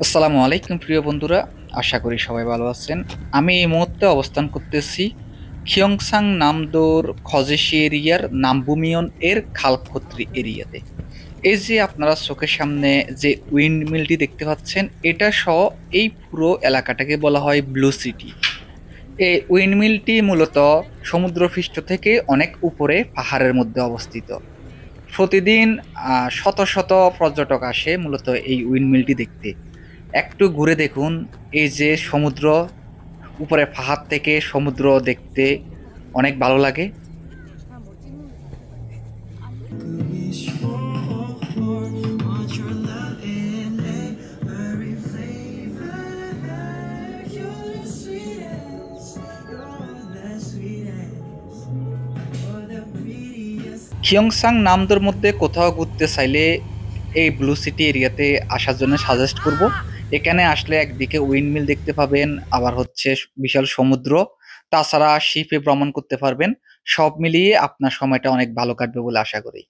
আসসালামু আলাইকুম প্রিয় বন্ধুরা, আশা করি সবাই ভালো আছেন। আমি এই মুহূর্তে অবস্থান করতেছি খিয়ংসাং নামদোর খজেসি এরিয়ার নামবুমিয়ন এর খালখত্রি এরিয়াতে। এই যে আপনারা চোখের সামনে যে উইন্ড মিলটি দেখতে পাচ্ছেন, এটা সহ এই পুরো এলাকাটাকে বলা হয় ব্লু সিটি। এই উইন্ড মিলটি মূলত সমুদ্রপৃষ্ঠ থেকে অনেক উপরে পাহাড়ের মধ্যে অবস্থিত। প্রতিদিন শত শত পর্যটক আসে মূলত এই উইন্ড মিলটি দেখতে। একটু ঘুরে দেখুন, এই যে সমুদ্র, উপরে পাহাড় থেকে সমুদ্র দেখতে অনেক ভালো লাগে। খিয়ংসাং নামদোর মধ্যে কোথাও ঘুরতে চাইলে এই ব্লু সিটি এরিয়াতে আসার জন্য সাজেস্ট করব। এখানে আসলে একদিকে উইন্ডমিল দেখতে পাবেন, আবার হচ্ছে বিশাল সমুদ্র, তাছাড়া শিপে ভ্রমণ করতে পারবেন। সব মিলিয়ে আপনার সময়টা অনেক ভালো কাটবে বলে আশা করি।